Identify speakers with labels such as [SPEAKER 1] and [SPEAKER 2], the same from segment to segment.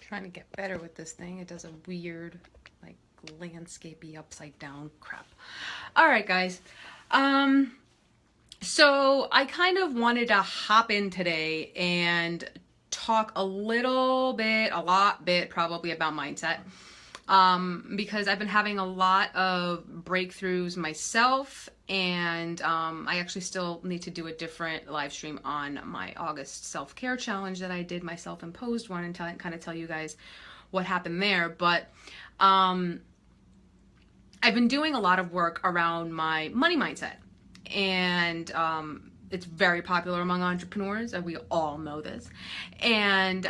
[SPEAKER 1] trying to get better with this thing. It does a weird, like, landscapey upside down crap. All right, guys. So I kind of wanted to hop in today and talk a lot probably about mindset. Because I've been having a lot of breakthroughs myself, and I actually still need to do a different live stream on my August self-care challenge that I did, my self-imposed one, and kind of tell you guys what happened there. But I've been doing a lot of work around my money mindset, and it's very popular among entrepreneurs, and we all know this. And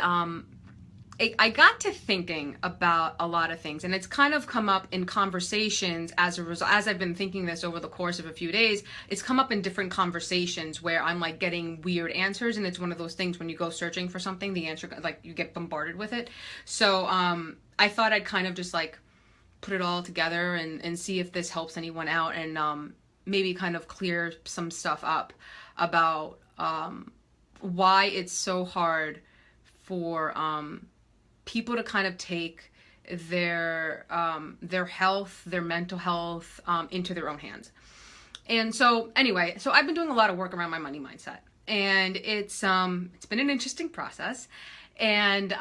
[SPEAKER 1] I got to thinking about a lot of things, and it's kind of come up in conversations as a result. As I've been thinking this over the course of a few days, it's come up in different conversations where I'm like getting weird answers, and it's one of those things when you go searching for something, the answer, like, you get bombarded with it. So I thought I'd kind of just like put it all together and see if this helps anyone out, and maybe kind of clear some stuff up about why it's so hard for people to kind of take their health, their mental health into their own hands. And so anyway, so I've been doing a lot of work around my money mindset, and it's been an interesting process, and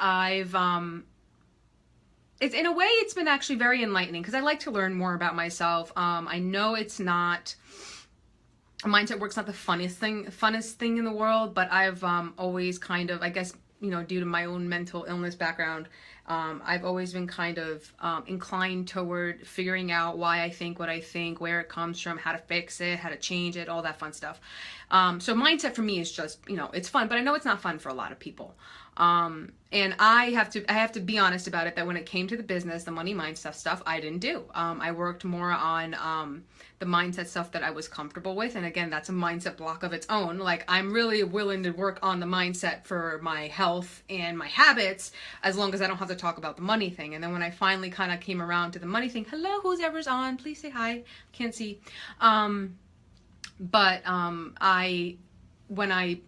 [SPEAKER 1] it's, in a way, it's been actually very enlightening, because I like to learn more about myself. I know it's not, mindset work's not the funnest thing in the world, but I've always kind of, I guess, you know, due to my own mental illness background, I've always been kind of inclined toward figuring out why I think what I think, where it comes from, how to fix it, how to change it, all that fun stuff. So mindset for me is just, you know, it's fun, but I know it's not fun for a lot of people. And I have to be honest about it, that when it came to the business, the money mindset stuff, I didn't do. I worked more on the mindset stuff that I was comfortable with. And again, that's a mindset block of its own. Like, I'm really willing to work on the mindset for my health and my habits, as long as I don't have to talk about the money thing. And then when I finally kind of came around to the money thing, hello, who's ever's on? Please say hi. Can't see. When I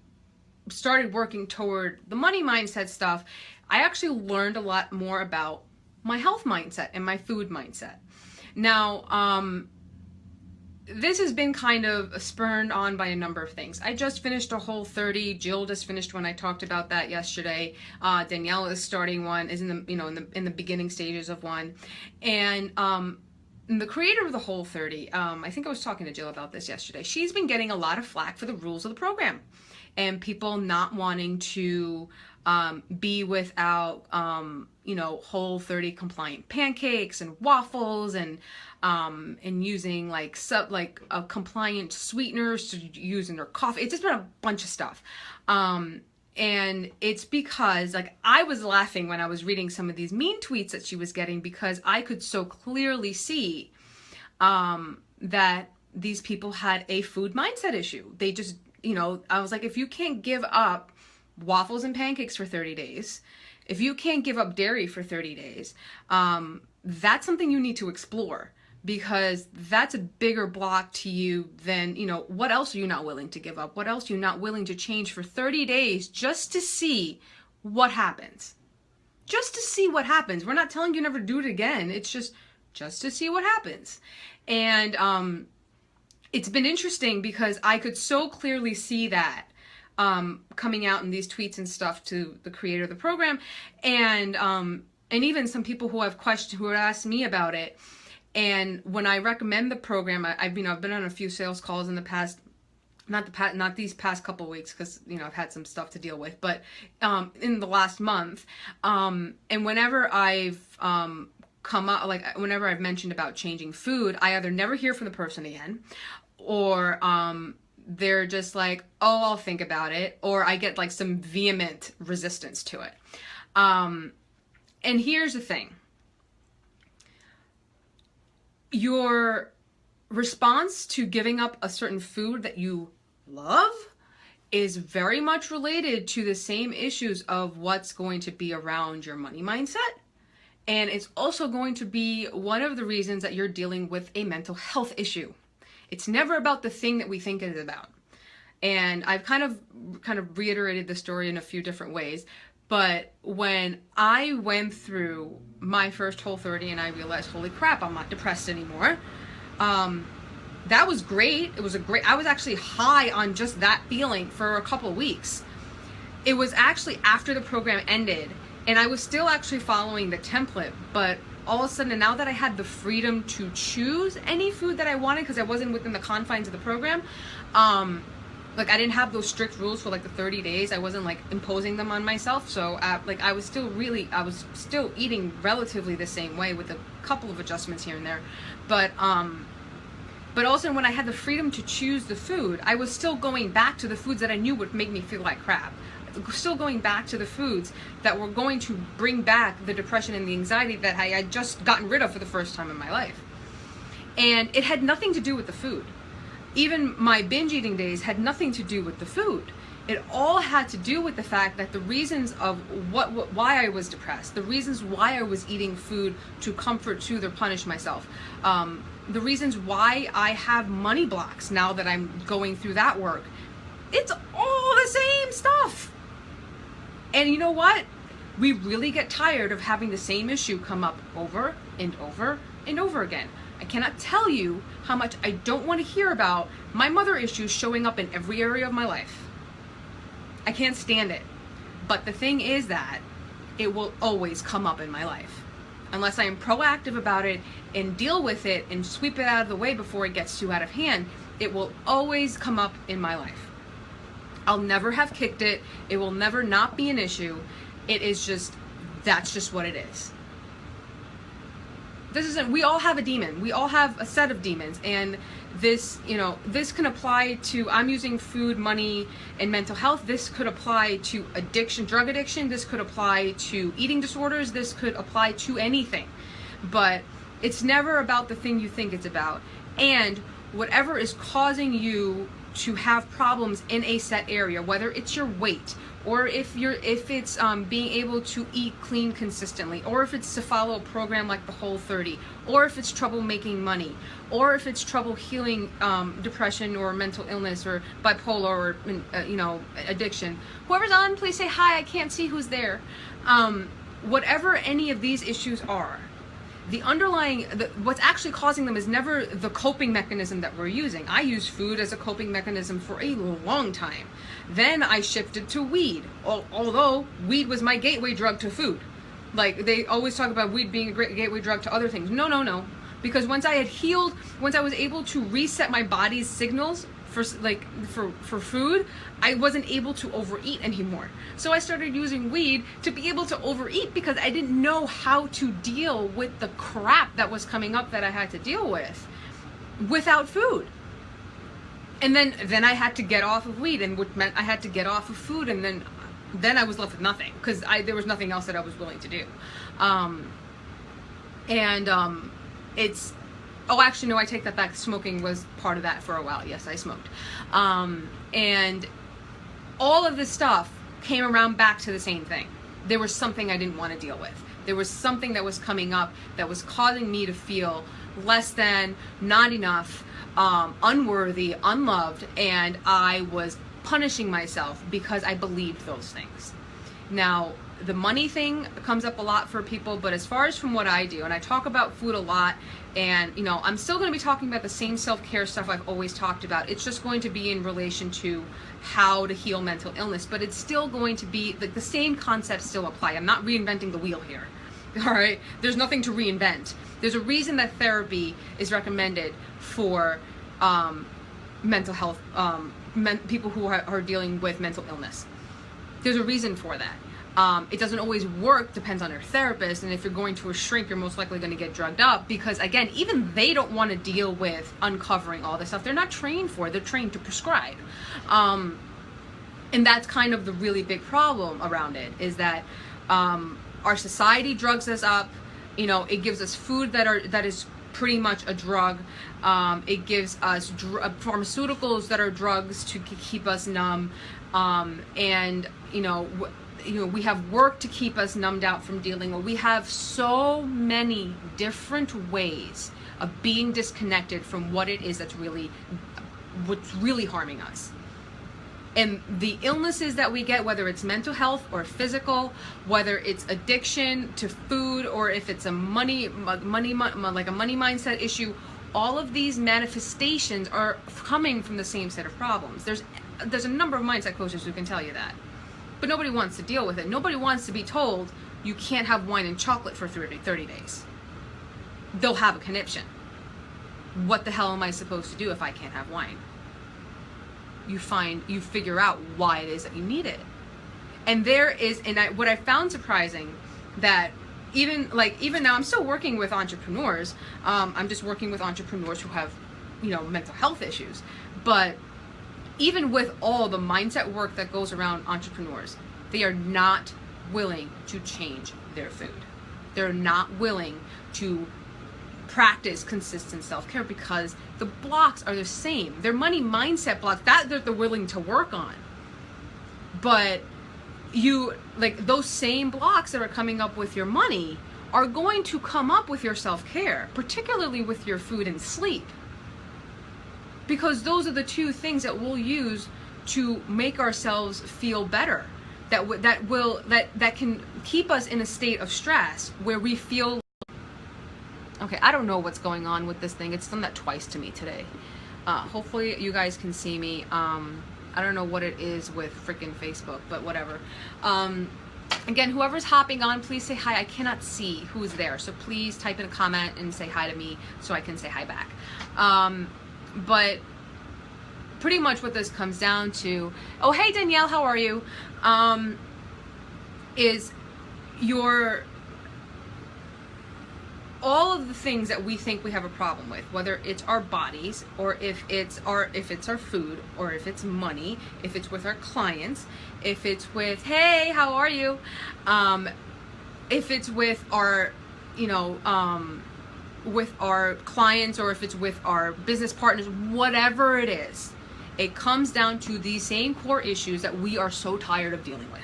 [SPEAKER 1] started working toward the money mindset stuff, I actually learned a lot more about my health mindset and my food mindset. Now, this has been kind of spurred on by a number of things. I just finished a Whole30. Jill just finished one. I talked about that yesterday. Danielle is starting one, is in the beginning stages of one. And the creator of the Whole30, I think I was talking to Jill about this yesterday. She's been getting a lot of flack for the rules of the program, and people not wanting to be without, Whole30 compliant pancakes and waffles, and using like compliant sweeteners to use in their coffee. It's just been a bunch of stuff. And it's because, like, I was laughing when I was reading some of these mean tweets that she was getting, because I could so clearly see that these people had a food mindset issue. They just, I was like, if you can't give up waffles and pancakes for 30 days, if you can't give up dairy for 30 days, that's something you need to explore, because that's a bigger block to you than, what else are you not willing to give up? What else are you not willing to change for 30 days just to see what happens? Just to see what happens. We're not telling you never do it again. It's just to see what happens. And it's been interesting, because I could so clearly see that coming out in these tweets and stuff to the creator of the program, and even some people who have questioned, who have asked me about it. And when I recommend the program, I've been on a few sales calls in the past, not these past couple of weeks, because I've had some stuff to deal with, but in the last month, and whenever I've come up, like whenever I've mentioned about changing food, I either never hear from the person again, or they're just like, oh, I'll think about it, or I get like some vehement resistance to it. And here's the thing. Your response to giving up a certain food that you love is very much related to the same issues of what's going to be around your money mindset. And it's also going to be one of the reasons that you're dealing with a mental health issue. It's never about the thing that we think it is about. And I've kind of reiterated the story in a few different ways. But when I went through my first Whole30 and I realized, holy crap, I'm not depressed anymore. That was great. I was actually high on just that feeling for a couple of weeks. It was actually after the program ended, and I was still actually following the template, but all of a sudden, now that I had the freedom to choose any food that I wanted, because I wasn't within the confines of the program, like I didn't have those strict rules for like the 30 days. I wasn't like imposing them on myself. So like I was still eating relatively the same way with a couple of adjustments here and there. But also when I had the freedom to choose the food, I was still going back to the foods that I knew would make me feel like crap. Still going back to the foods that were going to bring back the depression and the anxiety that I had just gotten rid of for the first time in my life. And it had nothing to do with the food. Even my binge eating days had nothing to do with the food. It all had to do with the fact that the reasons of why I was depressed, the reasons why I was eating food to comfort, soothe, or punish myself, the reasons why I have money blocks now that I'm going through that work. It's all the same stuff. And you know what? We really get tired of having the same issue come up over and over and over again. I cannot tell you how much I don't want to hear about my mother issues showing up in every area of my life. I can't stand it. But the thing is that it will always come up in my life. Unless I am proactive about it and deal with it and sweep it out of the way before it gets too out of hand, it will always come up in my life. I'll never have kicked it. It will never not be an issue. It is just, that's just what it is. We all have a demon. We all have a set of demons. And this, this can apply to, I'm using food, money, and mental health. This could apply to addiction, drug addiction. This could apply to eating disorders. This could apply to anything. But it's never about the thing you think it's about. And whatever is causing you to have problems in a set area, whether it's your weight, or if it's being able to eat clean consistently, or if it's to follow a program like the Whole30, or if it's trouble making money, or if it's trouble healing depression or mental illness or bipolar or addiction. Whoever's on, please say hi. I can't see who's there. Whatever any of these issues are, the underlying, what's actually causing them is never the coping mechanism that we're using. I used food as a coping mechanism for a long time. Then I shifted to weed, although weed was my gateway drug to food. Like, they always talk about weed being a great gateway drug to other things. No. Because once I had healed, once I was able to reset my body's signals for food, I wasn't able to overeat anymore. So I started using weed to be able to overeat because I didn't know how to deal with the crap that was coming up that I had to deal with without food. And then I had to get off of weed, and which meant I had to get off of food, and then I was left with nothing because there was nothing else that I was willing to do. It's Oh, actually, no, I take that back. Smoking was part of that for a while. Yes, I smoked. And all of this stuff came around back to the same thing. There was something I didn't want to deal with. There was something that was coming up that was causing me to feel less than, not enough, unworthy, unloved, and I was punishing myself because I believed those things. Now, the money thing comes up a lot for people, but as far as from what I do, and I talk about food a lot, and I'm still going to be talking about the same self-care stuff I've always talked about. It's just going to be in relation to how to heal mental illness, but it's still going to be like the same concepts still apply. I'm not reinventing the wheel here. All right, there's nothing to reinvent. There's a reason that therapy is recommended for mental health, people who are dealing with mental illness. There's a reason for that. It doesn't always work, depends on your therapist, and if you're going to a shrink, you're most likely going to get drugged up because, again, even they don't want to deal with uncovering all this stuff. They're not trained for it. They're trained to prescribe. And that's kind of the really big problem around it, is that our society drugs us up. It gives us food that is pretty much a drug. It gives us pharmaceuticals that are drugs to keep us numb. We have work to keep us numbed out from dealing with. We have so many different ways of being disconnected from what it is what's really harming us. And the illnesses that we get, whether it's mental health or physical, whether it's addiction to food, or if it's a money mindset issue, all of these manifestations are coming from the same set of problems. There's a number of mindset coaches who can tell you that, but nobody wants to deal with it. Nobody wants to be told you can't have wine and chocolate for 30 days. They'll have a conniption. What the hell am I supposed to do if I can't have wine? You figure out why it is that you need it. And what I found surprising, that even now, I'm still working with entrepreneurs. I'm just working with entrepreneurs who have, mental health issues. But even with all the mindset work that goes around entrepreneurs, they are not willing to change their food. They're not willing to practice consistent self-care because the blocks are the same. They're money mindset blocks that they're willing to work on. But those same blocks that are coming up with your money are going to come up with your self-care, particularly with your food and sleep. Because those are the two things that we'll use to make ourselves feel better. That can keep us in a state of stress where we feel. Okay, I don't know what's going on with this thing. It's done that twice to me today. Hopefully you guys can see me. I don't know what it is with freaking Facebook, but whatever. Again, whoever's hopping on, please say hi. I cannot see who's there, so please type in a comment and say hi to me so I can say hi back. But pretty much what this comes down to, oh, hey Danielle, how are you? Is all of the things that we think we have a problem with, whether it's our bodies, or if it's our food, or if it's money, if it's with our clients, if it's with, hey, how are you? If it's with our, with our clients, or if it's with our business partners, whatever it is, it comes down to these same core issues that we are so tired of dealing with.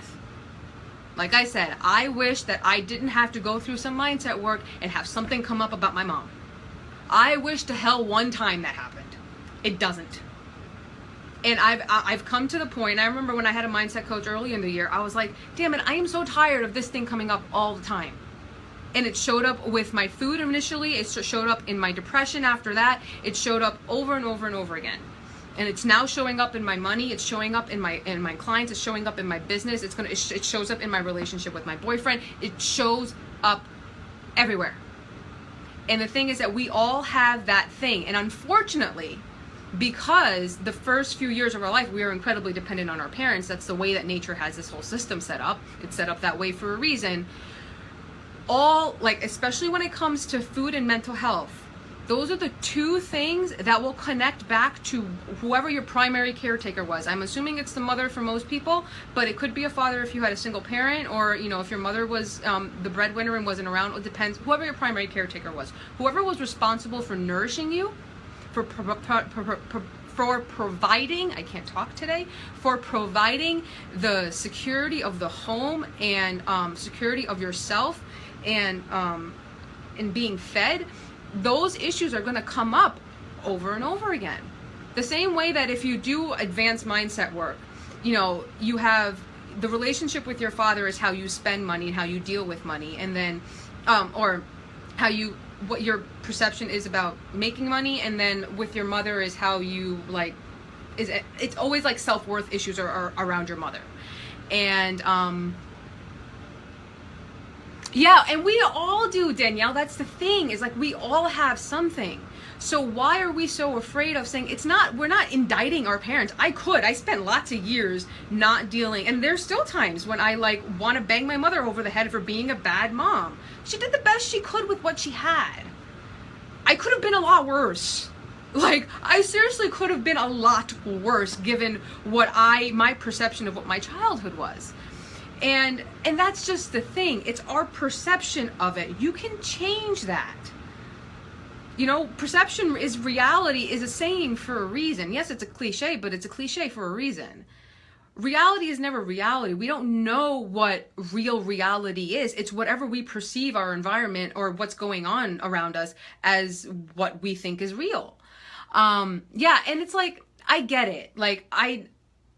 [SPEAKER 1] Like I said, I wish that I didn't have to go through some mindset work and have something come up about my mom. I wish to hell one time that happened. It doesn't. And I've come to the point, I remember when I had a mindset coach early in the year, I was like, damn it, I am so tired of this thing coming up all the time. And it showed up with my food initially, it showed up in my depression after that, it showed up over and over and over again. And it's now showing up in my money, it's showing up in my clients, it's showing up in my business, it shows up in my relationship with my boyfriend, it shows up everywhere. And the thing is that we all have that thing. And unfortunately, because the first few years of our life, we are incredibly dependent on our parents, that's the way that nature has this whole system set up. It's set up that way for a reason. Especially when it comes to food and mental health, those are the two things that will connect back to whoever your primary caretaker was. I'm assuming it's the mother for most people, but it could be a father if you had a single parent, or if your mother was the breadwinner and wasn't around. It depends. Whoever your primary caretaker was, whoever was responsible for nourishing you, for providing, I can't talk today, for providing the security of the home and security of yourself and being fed. Those issues are going to come up over and over again. The same way that if you do advanced mindset work, you have the relationship with your father is how you spend money and how you deal with money, and then or what your perception is about making money, and then with your mother is how you it's always like self-worth issues are around your mother. And yeah, and we all do, Danielle. That's the thing, is we all have something. So why are we so afraid of saying we're not indicting our parents? I spent lots of years not dealing, and there's still times when I want to bang my mother over the head for being a bad mom. She did the best she could with what she had. I could have been a lot worse. I seriously could have been a lot worse given my perception of what my childhood was. And that's just the thing. It's our perception of it. You can change that. Perception is reality is a saying for a reason. Yes, it's a cliche, but it's a cliche for a reason. Reality is never reality. We don't know what real reality is. It's whatever we perceive our environment or what's going on around us as what we think is real. Yeah, and it's I get it.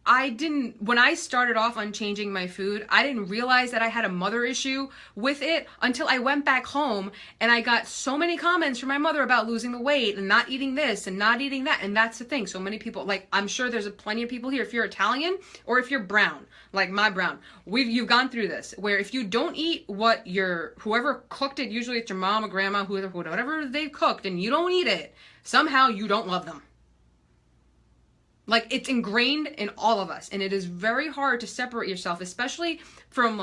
[SPEAKER 1] when I started off on changing my food, I didn't realize that I had a mother issue with it until I went back home and I got so many comments from my mother about losing the weight and not eating this and not eating that. And that's the thing. So many people, like, I'm sure there's plenty of people here, if you're Italian or if you're brown, like my brown, you've gone through this, where if you don't eat what whoever cooked it, usually it's your mom or grandma, whatever they cooked, and you don't eat it, somehow you don't love them. Like, it's ingrained in all of us, and it is very hard to separate yourself, especially from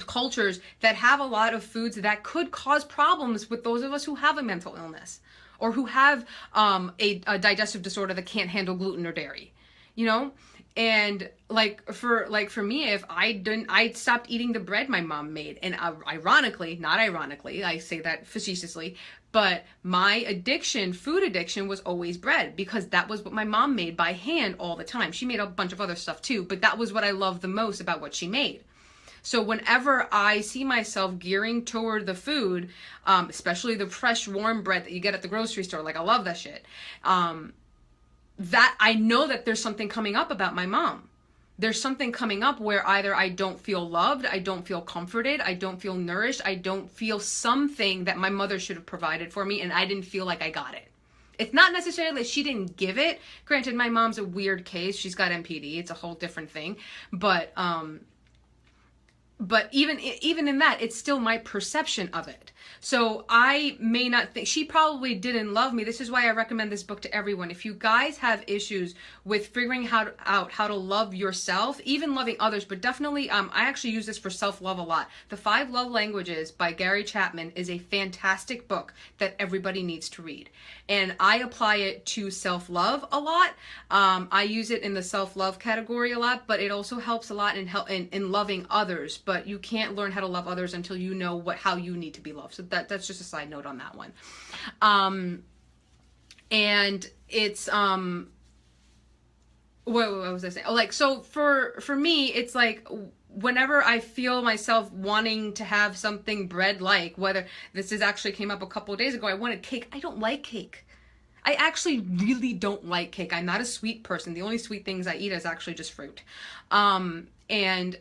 [SPEAKER 1] cultures that have a lot of foods that could cause problems with those of us who have a mental illness or who have a digestive disorder that can't handle gluten or dairy, you know? And for me, if I stopped eating the bread my mom made, and not ironically, I say that facetiously, but my food addiction was always bread, because that was what my mom made by hand all the time. She made a bunch of other stuff too, but that was what I loved the most about what she made. So whenever I see myself gearing toward the food, especially the fresh warm bread that you get at the grocery store, like, I love that shit, that I know that there's something coming up about my mom. There's something coming up where either I don't feel loved, I don't feel comforted, I don't feel nourished, I don't feel something that my mother should have provided for me, and I didn't feel like I got it. It's not necessarily that she didn't give it. Granted, my mom's a weird case. She's got MPD. It's a whole different thing. But even in that, it's still my perception of it. So I may not think, she probably didn't love me. This is why I recommend this book to everyone. If you guys have issues with figuring out how to love yourself, even loving others, but definitely, I actually use this for self-love a lot. The 5 Love Languages by Gary Chapman is a fantastic book that everybody needs to read. And I apply it to self-love a lot. I use it in the self-love category a lot, but it also helps a lot in loving others. But you can't learn how to love others until you know how you need to be loved. So that's just a side note on that one. And it's what was I saying? Oh, like, so for me, it's like, whenever I feel myself wanting to have something bread-like, whether this actually came up a couple of days ago, I wanted cake. I don't like cake. I actually really don't like cake. I'm not a sweet person. The only sweet things I eat is actually just fruit. And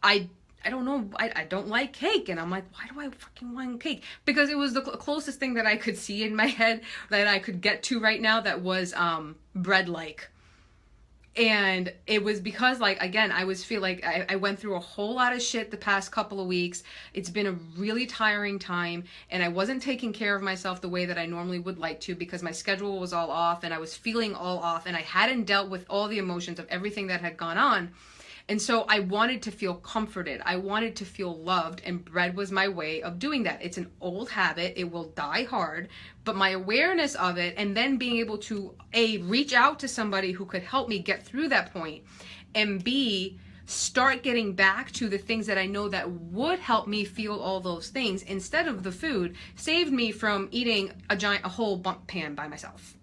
[SPEAKER 1] I don't know, I don't like cake. And I'm like, why do I fucking want cake? Because it was the closest thing that I could see in my head that I could get to right now that was bread-like. And it was because, like, again, I feel like I went through a whole lot of shit the past couple of weeks. It's been a really tiring time, and I wasn't taking care of myself the way that I normally would like to, because my schedule was all off and I was feeling all off, and I hadn't dealt with all the emotions of everything that had gone on. And so I wanted to feel comforted. I wanted to feel loved, and bread was my way of doing that. It's an old habit. It will die hard, but my awareness of it, and then being able to, A, reach out to somebody who could help me get through that point, and B, start getting back to the things that I know that would help me feel all those things instead of the food, saved me from eating a whole bump pan by myself.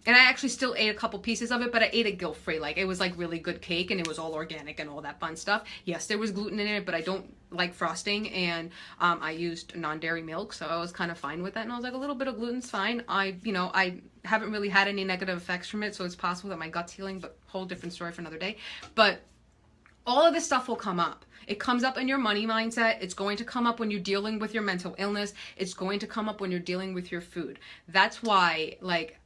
[SPEAKER 1] And I actually still ate a couple pieces of it, but I ate it guilt-free. Like, it was like really good cake, and it was all organic and all that fun stuff. Yes, there was gluten in it, but I don't like frosting, and I used non-dairy milk, so I was kind of fine with that. And I was like, a little bit of gluten's fine. I haven't really had any negative effects from it, so it's possible that my gut's healing, but whole different story for another day. But all of this stuff will come up. It comes up in your money mindset. It's going to come up when you're dealing with your mental illness. It's going to come up when you're dealing with your food. That's why, like,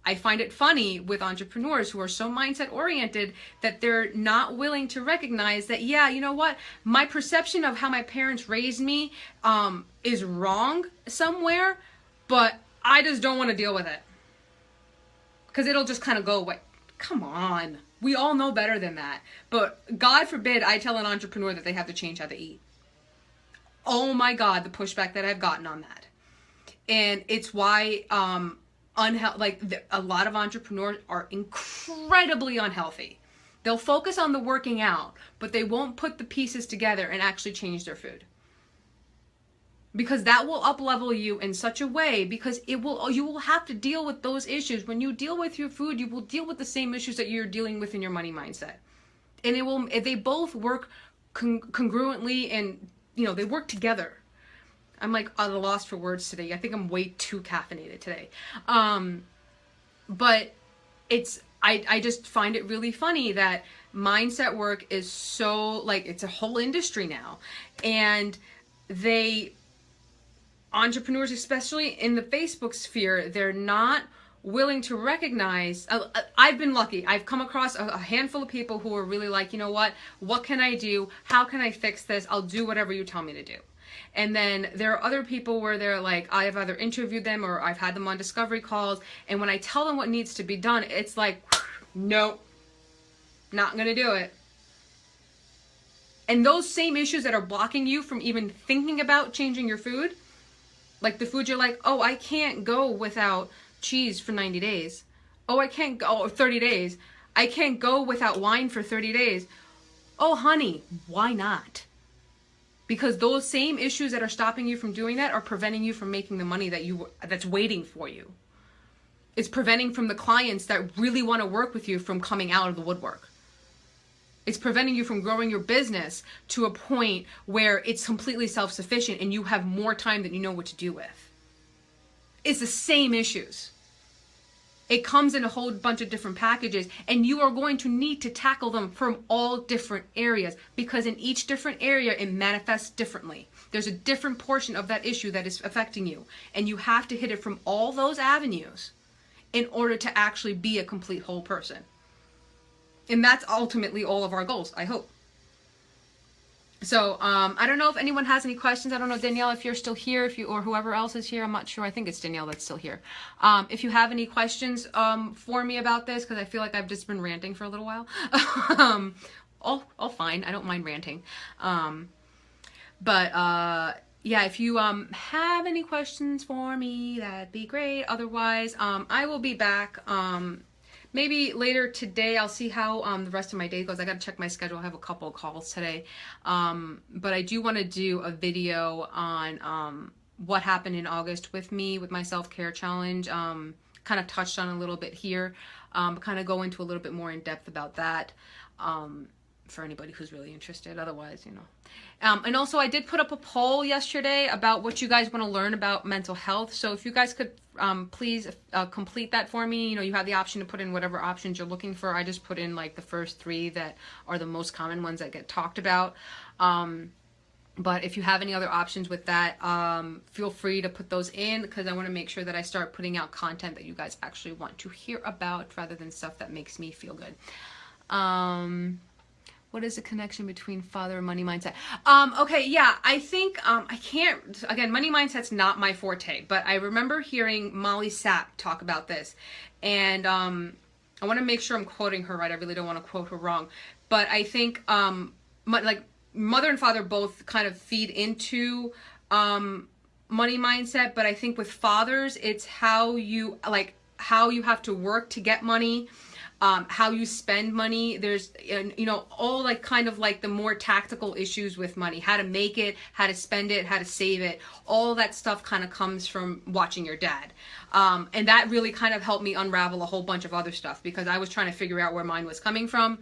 [SPEAKER 1] I find it funny with entrepreneurs who are so mindset oriented that they're not willing to recognize that, yeah, you know what? My perception of how my parents raised me is wrong somewhere, but I just don't want to deal with it. Because it'll just kind of go away. Come on. We all know better than that. But God forbid I tell an entrepreneur that they have to change how they eat. Oh my God, the pushback that I've gotten on that. And it's why a lot of entrepreneurs are incredibly unhealthy. They'll focus on the working out, but they won't put the pieces together and actually change their food. Because that will up-level you in such a way, because you will have to deal with those issues. When you deal with your food, you will deal with the same issues that you're dealing with in your money mindset. And they both work congruently, and they work together. I'm like at a loss for words today. I think I'm way too caffeinated today. But I just find it really funny that mindset work is so, like, it's a whole industry now. And entrepreneurs, especially in the Facebook sphere, they're not willing to recognize. I've been lucky. I've come across a handful of people who are really like, you know what can I do? How can I fix this? I'll do whatever you tell me to do. And then there are other people where they're like, I've either interviewed them or I've had them on discovery calls, and when I tell them what needs to be done, it's like, nope, not gonna do it. And those same issues that are blocking you from even thinking about changing your food, like the food you're like, oh, I can't go without cheese for 90 days. Oh, I can't go 30 days. I can't go without wine for 30 days. Oh, honey, why not? Because those same issues that are stopping you from doing that are preventing you from making the money that's waiting for you. It's preventing from the clients that really want to work with you from coming out of the woodwork. It's preventing you from growing your business to a point where it's completely self-sufficient and you have more time than you know what to do with. It's the same issues. It comes in a whole bunch of different packages, and you are going to need to tackle them from all different areas, because in each different area it manifests differently. There's a different portion of that issue that is affecting you, and you have to hit it from all those avenues in order to actually be a complete whole person. And that's ultimately all of our goals, I hope. So I don't know if anyone has any questions. I don't know, Danielle, if you're still here, or whoever else is here. I'm not sure. I think it's Danielle that's still here. If you have any questions for me about this, because I feel like I've just been ranting for a little while. All fine. I don't mind ranting. Yeah, if you have any questions for me, that'd be great. Otherwise, I will be back. Maybe later today. I'll see how the rest of my day goes. I got to check my schedule. I have a couple of calls today. But I do want to do a video on what happened in August with me, with my self-care challenge. Kind of touched on a little bit here. Kind of go into a little bit more in depth about that. For anybody who's really interested. Otherwise, you know. And also, I did put up a poll yesterday about what you guys want to learn about mental health. So if you guys could please complete that for me. You know, you have the option to put in whatever options you're looking for. I just put in like the first 3 that are the most common ones that get talked about. But if you have any other options with that, feel free to put those in, because I want to make sure that I start putting out content that you guys actually want to hear about, rather than stuff that makes me feel good. What is the connection between father and money mindset? Okay, yeah, I think, I can't, again, money mindset's not my forte, but I remember hearing Molly Sapp talk about this, and I want to make sure I'm quoting her right. I really don't want to quote her wrong, but I think, like, mother and father both kind of feed into money mindset, but I think with fathers, it's how you have to work to get money. How you spend money. There's, you know, all like kind of like the more tactical issues with money, how to make it, how to spend it, how to save it. All that stuff kind of comes from watching your dad. And that really kind of helped me unravel a whole bunch of other stuff, because I was trying to figure out where mine was coming from.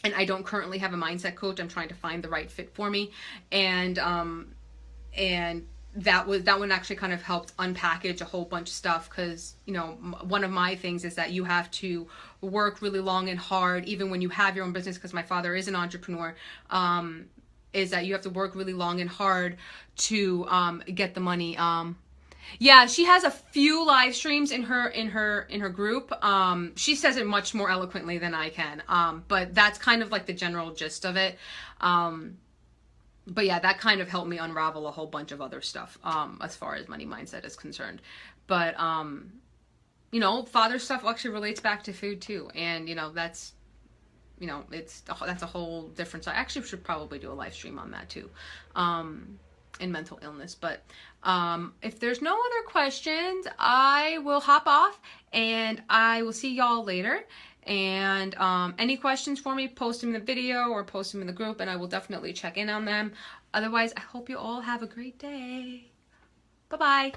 [SPEAKER 1] And I don't currently have a mindset coach. I'm trying to find the right fit for me. And that one actually kind of helped unpackage a whole bunch of stuff, because, you know, one of my things is that you have to work really long and hard, even when you have your own business, because my father is an entrepreneur, is that you have to work really long and hard to get the money. Yeah, she has a few live streams in her group. She says it much more eloquently than I can, but that's kind of like the general gist of it. But yeah, that kind of helped me unravel a whole bunch of other stuff, as far as money mindset is concerned. But, you know, father stuff actually relates back to food too. And, you know, that's, you know, that's a whole different side. I actually should probably do a live stream on that too, in mental illness. But, if there's no other questions, I will hop off, and I will see y'all later. And any questions for me, post them in the video or post them in the group, and I will definitely check in on them. Otherwise, I hope you all have a great day. Bye-bye.